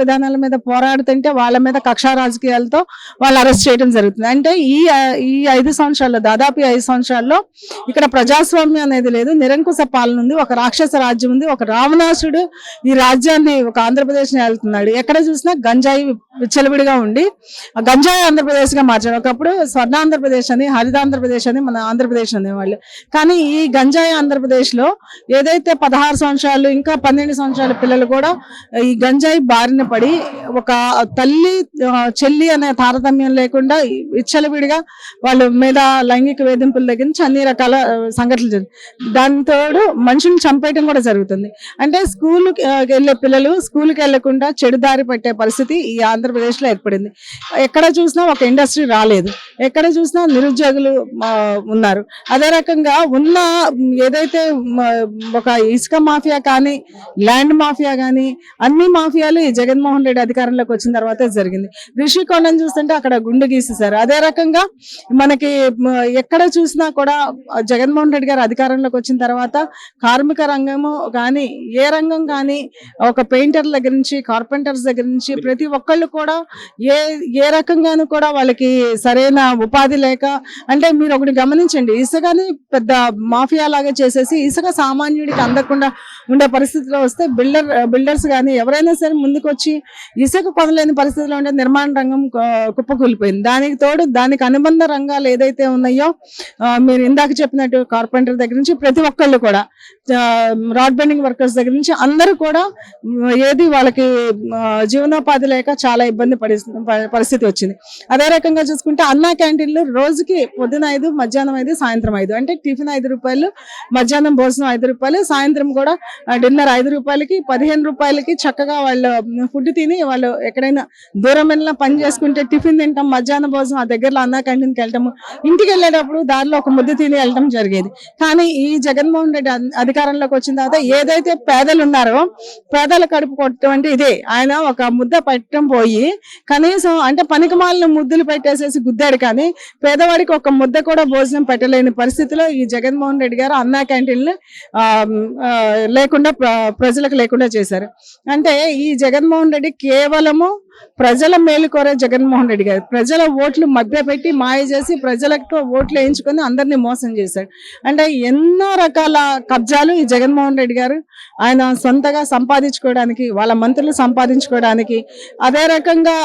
విధానాల మీద పోరాడుతుంటే వాళ్ళ మీద కక్షా రాజకీయాలతో వాళ్ళు అరెస్ట్ చేయడం జరుగుతుంది. అంటే ఈ 5 సంవత్సరాల్లో, దాదాపు 5 సంవత్సరాల్లో ఇక్కడ ప్రజాస్వామ్యం అనేది లేదు, నిరంకుశ పాలన ఉంది, ఒక రాక్షస రాజ్యం ఉంది, ఒక రావణాసుడు ఈ రాజ్యాన్ని, ఒక ఆంధ్రప్రదేశ్ ని వెళ్తున్నాడు. ఎక్కడ చూసినా గంజాయి విచ్చలవిడిగా ఉండి గంజాయి ఆంధ్రప్రదేశ్ గా మార్చారు. ఒకప్పుడు స్వర్ణ ఆంధ్రప్రదేశ్ అని, హరిత ఆంధ్రప్రదేశ్ అని మన ఆంధ్రప్రదేశ్ అనేవాళ్ళు. కానీ ఈ గంజాయి ఆంధ్రప్రదేశ్ లో ఏదైతే 16 సంవత్సరాలు ఇంకా 12 సంవత్సరాల పిల్లలు కూడా ఈ గంజాయి బారిన పడి ఒక తల్లి చెల్లి అనే తారతమ్యం లేకుండా విచ్చలవిడిగా వాళ్ళ మీద లైంగిక వేధింపుల దగ్గర నుంచి అన్ని రకాల సంఘటనలు జరుగుతాయి. దానితో మనుషుల్ని చంపేయడం కూడా జరుగుతుంది. అంటే స్కూల్కి వెళ్ళే పిల్లలు స్కూల్కి వెళ్లకుండా చెడు దారి పట్టే పరిస్థితి ఈ ఆంధ్రప్రదేశ్ లో ఏర్పడింది. ఎక్కడ చూసినా ఒక ఇండస్ట్రీ రాలేదు, ఎక్కడ చూసినా నిరుద్యోగులు ఉన్నారు. అదే రకంగా ఉన్న ఏదైతే ఒక ఇసుక మాఫియా కానీ, ల్యాండ్ మాఫియా కానీ, అన్ని మాఫియాలు ఈ జగన్మోహన్ రెడ్డి అధికారంలోకి వచ్చిన తర్వాతే జరిగింది. రిషికొండను చూస్తుంటే అక్కడ గుండు గీసేశారు. అదే రకంగా మనకి ఎక్కడ చూసినా కూడా జగన్మోహన్ రెడ్డి గారు అధికారంలోకి వచ్చిన తర్వాత కార్మిక రంగము కానీ, ఏ రంగం కానీ, ఒక పెయింటర్ దగ్గర నుంచి కార్పెంటర్స్ దగ్గర నుంచి ప్రతి ఒక్కళ్ళు కూడా ఏ రకంగానూ కూడా వాళ్ళకి సరైన ఉపాధి లేక, అంటే మీరు ఒకటి గమనించండి, ఇసుకని పెద్ద మాఫియా లాగా చేసేసి ఇసుక సామాన్యుడికి అందకుండా ఉండే పరిస్థితిలో వస్తే బిల్డర్స్ కానీ ఎవరైనా సరే ముందుకు వచ్చి ఇసుక కొనలేని పరిస్థితిలో ఉండే నిర్మాణ రంగం కుప్పకూలిపోయింది. దానికి తోడు దానికి అనుబంధ రంగాలు ఏదైతే ఉన్నాయో, మీరు ఇందాక చెప్పినట్టు కార్పెంటర్ దగ్గర నుంచి ప్రతి ఒక్కళ్ళు కూడా, రాడ్ బెండింగ్ వర్కర్స్ దగ్గర నుంచి అందరూ కూడా ఏది వాళ్ళకి జీవనోపాధి లేక చాలా ఇబ్బంది పరిస్థితి వచ్చింది. అదే రకంగా చూసుకుంటే అన్నా క్యాంటీన్లు రోజుకి పొద్దున 5, మధ్యాహ్నం 5, సాయంత్రం 5, అంటే టిఫిన్ 5 రూపాయలు, మధ్యాహ్నం భోజనం 5 రూపాయలు, సాయంత్రం కూడా డిన్నర్ 5 రూపాయలకి, 15 రూపాయలకి చక్కగా వాళ్ళు ఫుడ్ తిని వాళ్ళు ఎక్కడైనా దూరం వెళ్ళినా పని చేసుకుంటే టిఫిన్ తింటాం, మధ్యాహ్నం భోజనం ఆ దగ్గరలో అన్నా క్యాంటీన్కి వెళ్ళటము, ఇంటికి వెళ్ళేటప్పుడు దారిలో ఒక ముద్ద తిని వెళ్ళటం జరిగేది. కానీ ఈ జగన్మోహన్ రెడ్డి అధికారంలోకి వచ్చిన తర్వాత ఏదైతే పేదలు ఉన్నారో పేదల కడుపు కొట్టడం అంటే ఇదే. ఆయన ఒక ముద్ద పెట్టడం పోయి కనీసం అంటే పనికిమాలిన ముద్దులు పెట్టేసేసి గుద్దాడు, కానీ పేదవాడికి ఒక ముద్ద కూడా భోజనం పెట్టలేని పరిస్థితిలో ఈ జగన్మోహన్ రెడ్డి గారు అన్నా క్యాంటీన్లు లేకుండా ప్రజలకు లేకుండా చేశారు. అంటే ఈ జగన్మోహన్ రెడ్డి కేవలము ప్రజల మేలు కోరే జగన్మోహన్ రెడ్డి గారు ప్రజల ఓట్లు మభ్యపెట్టి మాయ చేసి ప్రజలకు ఓట్లు వేయించుకొని అందరినీ మోసం చేశాడు. అంటే ఎన్నో రకాల కబ్జాలు ఈ జగన్మోహన్ రెడ్డి గారు ఆయన సొంతగా సంపాదించుకోవడానికి, వాళ్ళ మంత్రులు సంపాదించుకోవడానికి అదే రకంగా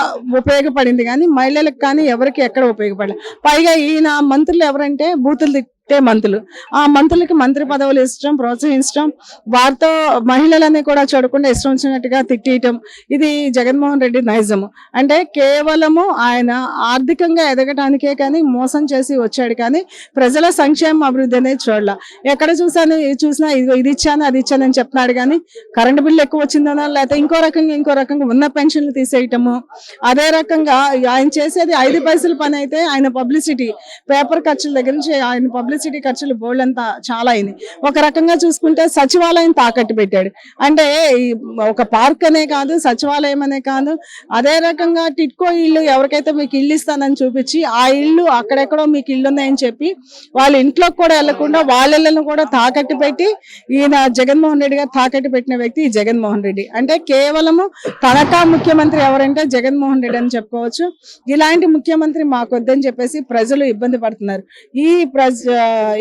ఉపయోగపడింది, కానీ మహిళలకు కానీ ఎవరికి ఎక్కడ ఉపయోగపడలేదు. పైగా ఈయన మంత్రులు ఎవరంటే బూతులు మంత్రులు, ఆ మంత్రులకి మంత్రి పదవులు ఇష్టం, ప్రోత్సహించడం, వారితో మహిళలని కూడా చూడకుండా ఇష్టం వచ్చినట్టుగా తిట్టేయటం, ఇది జగన్మోహన్ రెడ్డి నైజము. అంటే కేవలము ఆయన ఆర్థికంగా ఎదగటానికే కానీ మోసం చేసి వచ్చాడు, కానీ ప్రజల సంక్షేమ అభివృద్ధి అనేది చూడాల. ఎక్కడ చూసినా ఇది ఇచ్చాను అది ఇచ్చానని చెప్తున్నాడు, కానీ కరెంటు బిల్లు ఎక్కువ వచ్చిందనో లేకపోతే ఇంకో రకంగా ఉన్న పెన్షన్లు తీసేయటము. అదే రకంగా ఆయన చేసేది 5 పైసల పని అయితే ఆయన పబ్లిసిటీ, పేపర్ ఖర్చుల దగ్గర నుంచి ఆయన పబ్లిసిటీ ఖర్చులు బోల్డ్ అంతా చాలా అయింది. ఒక రకంగా చూసుకుంటే సచివాలయం తాకట్టు పెట్టాడు. అంటే ఒక పార్క్ అనే కాదు, సచివాలయం అనే కాదు, అదే రకంగా టిట్కో ఇల్లు ఎవరికైతే మీకు ఇల్లు ఇస్తానని చూపించి ఆ ఇల్లు అక్కడెక్కడో మీకు ఇల్లు ఉన్నాయని చెప్పి వాళ్ళ ఇంట్లోకి కూడా వెళ్లకుండా వాళ్ళ ఇళ్లను కూడా తాకట్టు పెట్టి ఈయన జగన్మోహన్ రెడ్డి గారు తాకట్టు పెట్టిన వ్యక్తి ఈ జగన్మోహన్ రెడ్డి. అంటే కేవలము తనకా ముఖ్యమంత్రి ఎవరంటే జగన్మోహన్ రెడ్డి అని చెప్పుకోవచ్చు. ఇలాంటి ముఖ్యమంత్రి మాకొద్దని చెప్పేసి ప్రజలు ఇబ్బంది పడుతున్నారు. ఈ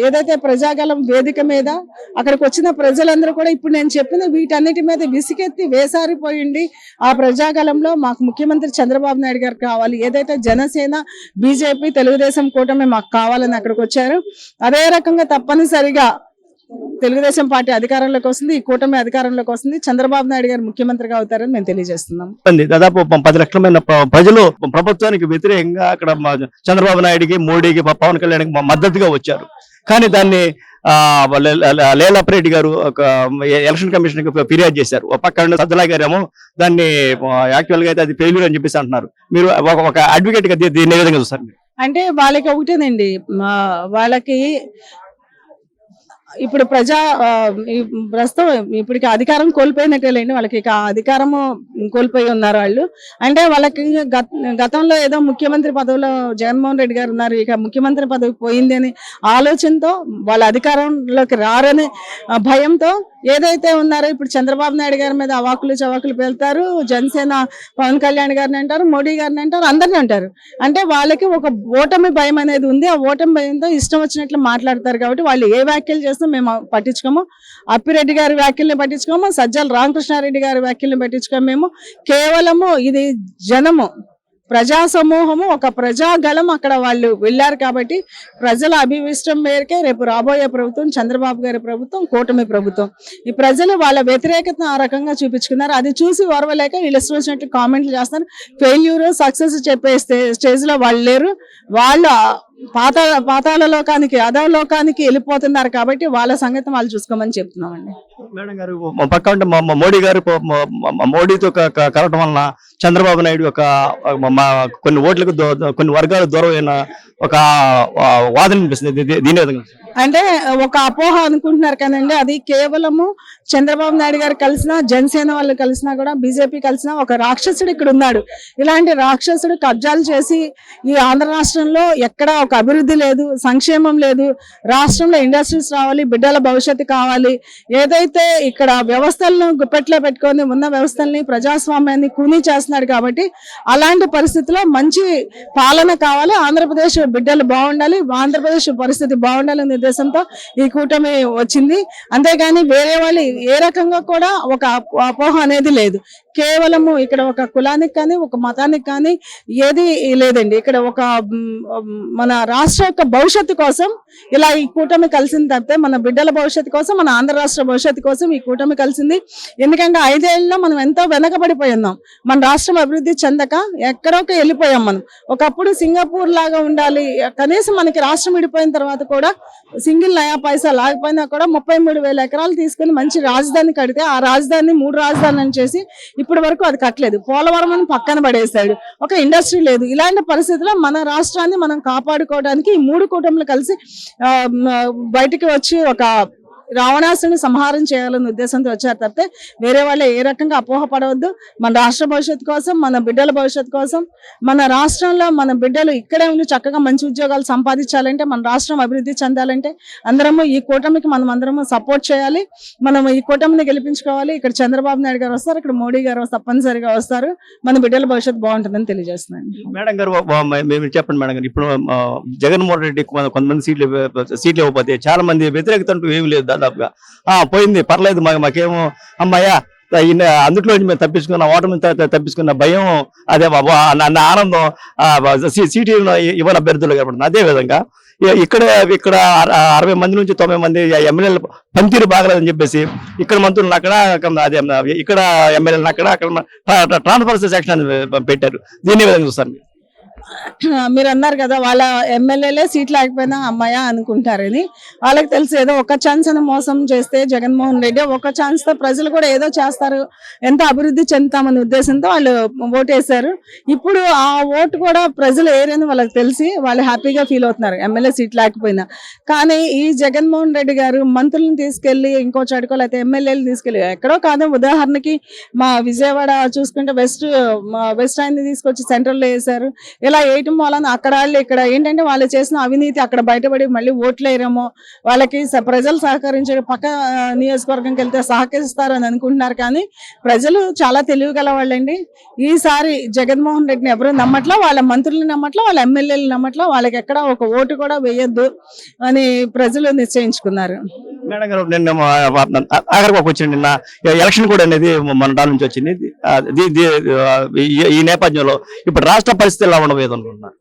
ఏదైతే ప్రజాగలం వేదిక మీద అక్కడికి వచ్చిన ప్రజలందరూ కూడా ఇప్పుడు నేను చెప్పిన వీటన్నిటి మీద విసిగెత్తి వేసారిపోయింది. ఆ ప్రజాగలంలో మాకు ముఖ్యమంత్రి చంద్రబాబు నాయుడు గారు కావాలి, ఏదైతే జనసేన, బీజేపీ, తెలుగుదేశం కూటమి మాకు కావాలని అక్కడికి వచ్చారు. అదే రకంగా తప్పనిసరిగా తెలుగుదేశం పార్టీ అధికారంలోకి వస్తుంది, ఈ కూటమి అధికారంలోకి వస్తుంది, చంద్రబాబు నాయుడు గారు ముఖ్యమంత్రిగా అవుతారని మేము తెలియజేస్తున్నాం. దాదాపు 10 లక్షల ప్రజలు ప్రభుత్వానికి వ్యతిరేకంగా అక్కడ చంద్రబాబు నాయుడికి, మోడీకి, పవన్ కళ్యాణ్కి మద్దతుగా వచ్చారు. కానీ దాన్ని లేలాప్రెడ్డి గారు ఒక ఎలక్షన్ కమిషన్ కి ఫిర్యాదు చేశారు. ఒక పక్కన సజ్జలా గారేమో దాన్ని యాక్చువల్ గా అయితే అది ఫెయిల్యూర్ అని చెప్పేసి అంటున్నారు. మీరు ఒక అడ్వకేట్ గా దీన్ని ఏ విధంగా చూస్తారు? అంటే వాళ్ళకి ఒకటేనండి, వాళ్ళకి ఇప్పుడు ప్రస్తుతం ఇప్పటికి అధికారం కోల్పోయినట్టేలేండి, వాళ్ళకి ఇక అధికారము కోల్పోయి ఉన్నారు వాళ్ళు. అంటే వాళ్ళకి గతంలో ఏదో ముఖ్యమంత్రి పదవిలో జగన్మోహన్ రెడ్డి గారు ఉన్నారు, ఇక ముఖ్యమంత్రి పదవి పోయింది అని ఆలోచనతో వాళ్ళ అధికారంలోకి రారనే భయంతో ఏదైతే ఉన్నారో ఇప్పుడు చంద్రబాబు నాయుడు గారి మీద అవాకులు చవాకులు పేలుతారు, జనసేన పవన్ కళ్యాణ్ గారిని అంటారు, మోడీ గారిని అంటారు, అందరిని అంటారు. అంటే వాళ్ళకి ఒక ఓటమి భయం అనేది ఉంది. ఆ ఓటమి భయంతో ఇష్టం వచ్చినట్లు మాట్లాడతారు. కాబట్టి వాళ్ళు ఏ వ్యాఖ్యలు చేస్తే మేము పట్టించుకోము. అప్పిరెడ్డి గారి వ్యాఖ్యల్ని పట్టించుకోము, సజ్జల రామకృష్ణారెడ్డి గారి వ్యాఖ్యల్ని పట్టించుకోము. మేము కేవలము ఇది జనము, ప్రజా సమూహము, ఒక ప్రజాగళం అక్కడ వాళ్ళు వెళ్ళారు. కాబట్టి ప్రజల అభివిష్టం మేరకే రేపు రాబోయే ప్రభుత్వం చంద్రబాబు గారి ప్రభుత్వం, కూటమి ప్రభుత్వం. ఈ ప్రజలు వాళ్ళ వ్యతిరేకతను ఆ రకంగా చూపించుకున్నారు. అది చూసి ఓర్వలేక వీళ్ళు ఇష్టం వచ్చినట్టు కామెంట్లు చేస్తారు. ఫెయిల్యూర్ సక్సెస్ చెప్పే స్టేజ్ లో వాళ్ళు లేరు. వాళ్ళు పాతాళ లోకానికి, అధోలోకానికి వెళ్ళిపోతున్నారు. కాబట్టి వాళ్ళ సంగతి వాళ్ళు చూసుకోమని చెప్తున్నామండి. మేడం గారు, పక్క అంటే మోడీ గారు మోడీతో కలవటం వలన చంద్రబాబు నాయుడు ఒక కొన్ని ఓట్లకు కొన్ని వర్గాలు దూరం అయిన ఒక వాదన అనిపిస్తుంది. దీని విధంగా అంటే ఒక అపోహ అనుకుంటున్నారు కదండి. అది కేవలము చంద్రబాబు నాయుడు గారు కలిసినా, జనసేన వాళ్ళు కలిసినా కూడా, బీజేపీ కలిసినా ఒక రాక్షసుడు ఇక్కడ ఉన్నాడు. ఇలాంటి రాక్షసుడు కబ్జాలు చేసి ఈ ఆంధ్ర రాష్ట్రంలో ఎక్కడ ఒక అభివృద్ధి లేదు, సంక్షేమం లేదు. రాష్ట్రంలో ఇండస్ట్రీస్ రావాలి, బిడ్డల భవిష్యత్తు కావాలి. ఏదైతే ఇక్కడ వ్యవస్థలను గుప్పెట్లో పెట్టుకొని ఉన్న వ్యవస్థల్ని, ప్రజాస్వామ్యాన్ని కూనీ చేస్తున్నాడు. కాబట్టి అలాంటి పరిస్థితుల్లో మంచి పాలన కావాలి, ఆంధ్రప్రదేశ్ బిడ్డలు బాగుండాలి, ఆంధ్రప్రదేశ్ పరిస్థితి బాగుండాలనే ఉద్దేశంతో ఈ కూటమి వచ్చింది. అంతేగాని వేరే వాళ్ళు ఏ రకంగా కూడా ఒక అపోహ అనేది లేదు. కేవలము ఇక్కడ ఒక కులానికి కానీ, ఒక మతానికి కానీ ఏది లేదండి. ఇక్కడ ఒక మన రాష్ట్ర యొక్క భవిష్యత్తు కోసం ఇలా ఈ కూటమి కలిసింది తప్పితే మన బిడ్డల భవిష్యత్తు కోసం, మన ఆంధ్ర రాష్ట్ర భవిష్యత్తు కోసం ఈ కూటమి కలిసింది. ఎందుకంటే 5 ఏళ్లలో మనం ఎంతో వెనకబడిపోయి ఉన్నాం. మన రాష్ట్రం అభివృద్ధి చెందక ఎక్కడోక వెళ్ళిపోయాం. మనం ఒకప్పుడు సింగపూర్ లాగా ఉండాలి. కనీసం మనకి రాష్ట్రం విడిపోయిన తర్వాత కూడా సింగిల్ నయా పైసా లేకపోయినా కూడా 33,000 ఎకరాలు తీసుకుని మంచి రాజధాని కడితే ఆ రాజధాని 3 రాజధానులను చేసి ఇప్పటి వరకు అది కట్టలేదు. పోలవరం అని పక్కన పడేశాడు. ఒక ఇండస్ట్రీ లేదు. ఇలాంటి పరిస్థితుల్లో మన రాష్ట్రాన్ని మనం కాపాడుకోవడానికి ఈ 3 కూటములు కలిసి బయటికి వచ్చి ఒక రావణాసుని సంహారం చేయాలనే ఉద్దేశంతో వచ్చారు తప్పితే వేరే వాళ్ళు ఏ రకంగా అపోహ పడవద్దు. మన రాష్ట్ర భవిష్యత్తు కోసం, మన బిడ్డల భవిష్యత్తు కోసం, మన రాష్ట్రంలో మన బిడ్డలు ఇక్కడే ఉండి చక్కగా మంచి ఉద్యోగాలు సంపాదించాలంటే, మన రాష్ట్రం అభివృద్ధి చెందాలంటే అందరము ఈ కూటమికి మనం అందరము సపోర్ట్ చేయాలి. మనం ఈ కూటమిని గెలిపించుకోవాలి. ఇక్కడ చంద్రబాబు నాయుడు గారు వస్తారు, ఇక్కడ మోడీ గారు తప్పనిసరిగా వస్తారు. మన బిడ్డల భవిష్యత్తు బాగుంటుందని తెలియజేస్తున్నాను. మేడం గారు, మేము చెప్పండి మేడం గారు, ఇప్పుడు జగన్మోహన్ రెడ్డి కొంతమంది సీట్లు ఇవ్వకపోతే చాలా మంది వ్యతిరేకత అంటూ ఏమి లేదు. దాదాపుగా పోయింది, పర్లేదు, మాకేమో అమ్మాయ్యా అందుట్లో మేము తప్పించుకున్న ఓటమి తప్పించుకున్న భయం, అదే అన్న ఆనందం సీటు ఇవ్వని అభ్యర్థులు కనపడుతుంది. అదే విధంగా ఇక్కడ 60 మంది నుంచి 90 మంది ఎమ్మెల్యేలు పనితీరు బాగలేదని చెప్పేసి ఇక్కడ మంత్రులను అక్కడ, అదే ఇక్కడ ఎమ్మెల్యేలను అక్కడ ట్రాన్స్ఫర్ సెక్షన్ పెట్టారు. దీన్ని విధంగా చూస్తారు మీరు అన్నారు కదా, వాళ్ళ ఎమ్మెల్యేలే సీట్ లేకపోయినా అమ్మాయ అనుకుంటారని. వాళ్ళకి తెలుసు ఏదో ఒక ఛాన్స్ అని మోసం చేస్తే జగన్మోహన్ రెడ్డి ఒక ఛాన్స్ తో ప్రజలు కూడా ఏదో చేస్తారు, ఎంత అభివృద్ధి చెందుతామనే ఉద్దేశంతో వాళ్ళు ఓటేశారు. ఇప్పుడు ఆ ఓటు కూడా ప్రజలు ఏరని వాళ్ళకి తెలిసి వాళ్ళు హ్యాపీగా ఫీల్ అవుతున్నారు ఎమ్మెల్యే సీట్ లేకపోయినా. కానీ ఈ జగన్మోహన్ రెడ్డి గారు మంత్రులను తీసుకెళ్లి ఇంకో చడుకో లేకపోతే ఎమ్మెల్యేలు తీసుకెళ్లి ఎక్కడో కాదు, ఉదాహరణకి మా విజయవాడ చూసుకుంటే వెస్ట్ ఆయన తీసుకొచ్చి సెంట్రల్ లో వేశారు. ఇలా వేయటం వలన అక్కడ వాళ్ళు ఇక్కడ ఏంటంటే వాళ్ళు చేసిన అవినీతి అక్కడ బయటపడి మళ్ళీ ఓట్లు వేయరేమో, వాళ్ళకి ప్రజలు సహకరించే పక్క నియోజకవర్గంకి వెళ్తే సహకరిస్తారు అని అనుకుంటున్నారు. కానీ ప్రజలు చాలా తెలివిగల వాళ్ళండి. ఈసారి జగన్మోహన్ రెడ్డిని ఎవరు నమ్మట్లా, వాళ్ళ మంత్రులు నమ్మట్లా, వాళ్ళ ఎమ్మెల్యేలు నమ్మట్లా, వాళ్ళకి ఎక్కడ ఒక ఓటు కూడా వేయొద్దు అని ప్రజలు నిశ్చయించుకున్నారు. మేడం గారు, నిన్న ఆఖరికి వచ్చింది, నిన్న ఎలక్షన్ కూడా అనేది మన దాని నుంచి వచ్చింది. ఈ నేపథ్యంలో ఇప్పుడు రాష్ట్ర పరిస్థితి ఎలా ఉండబోయేది అనుకుంటున్నారు?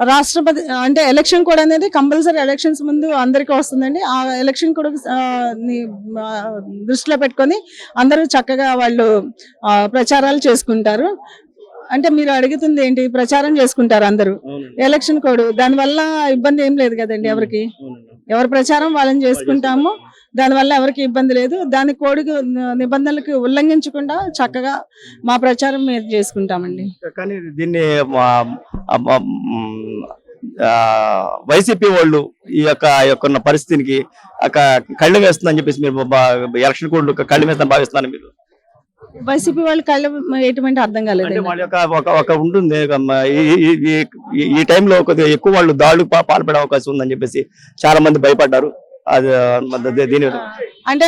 రాష్ట్రపతి అంటే ఎలక్షన్ కూడా అనేది కంపల్సరీ ఎలక్షన్స్ ముందు అందరికీ వస్తుందండి. ఆ ఎలక్షన్ కూడా దృష్టిలో పెట్టుకొని అందరూ చక్కగా వాళ్ళు ప్రచారాలు చేసుకుంటారు. అంటే మీరు అడుగుతుంది ఏంటి, ప్రచారం చేసుకుంటారు అందరూ ఎలక్షన్ కోడ్, దానివల్ల ఇబ్బంది ఏం లేదు కదండి. ఎవరి ప్రచారం వాళ్ళని చేసుకుంటాము, దానివల్ల ఎవరికి ఇబ్బంది లేదు. దాని కోడికి నిబంధనలకు ఉల్లంఘించకుండా చక్కగా మా ప్రచారం మేము చేసుకుంటామండి. కానీ దీన్ని వైసీపీ వాళ్ళు ఈ యొక్క పరిస్థితికి కళ్ళు వేస్తుందని చెప్పేసి మీరు ఎలక్షన్ కోడ్ కళ్ళు వేస్తుందని భావిస్తున్నాను. మీరు వైసీపీ వాళ్ళు కళ్ళు ఎటువంటి అర్థం కాలేదు. వాళ్ళ యొక్క ఉంటుంది ఈ టైంలో కొద్దిగా ఎక్కువ వాళ్ళు దాడులకు పాల్పడే అవకాశం ఉందని చెప్పేసి చాలా మంది భయపడ్డారు. అది దీని అంటే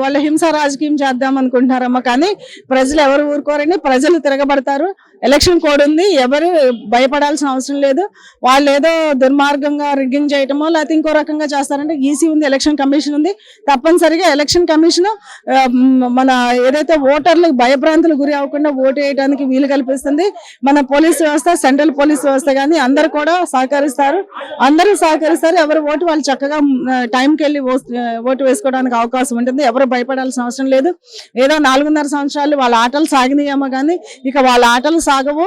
వాళ్ళు హింస రాజకీయం చేద్దాం అనుకుంటున్నారమ్మా, కానీ ప్రజలు ఎవరు ఊరుకోరండి, ప్రజలు తిరగబడతారు. ఎలక్షన్ కోడ్ ఉంది, ఎవరు భయపడాల్సిన అవసరం లేదు. వాళ్ళు ఏదో దుర్మార్గంగా రిగ్గింగ్ చేయటమో లేకపోతే ఇంకో రకంగా చేస్తారంటే ఈసీ ఉంది, ఎలక్షన్ కమిషన్ ఉంది. తప్పనిసరిగా ఎలక్షన్ కమిషన్ మన ఏదైతే ఓటర్లకు భయభ్రాంతులకు గురి అవ్వకుండా ఓటు వేయడానికి వీలు కల్పిస్తుంది. మన పోలీస్ వ్యవస్థ, సెంట్రల్ పోలీస్ వ్యవస్థ కానీ అందరూ కూడా సహకరిస్తారు. ఎవరి ఓటు వాళ్ళు చక్కగా టైంకి వెళ్ళి ఓటు వేసుకోవడానికి అవకాశం ఉంటుంది. ఎవరు భయపడాల్సిన అవసరం లేదు. ఏదో 4.5 సంవత్సరాలు వాళ్ళ ఆటలు సాగినాయేమో కానీ ఇక వాళ్ళ ఆటలు సాగవు.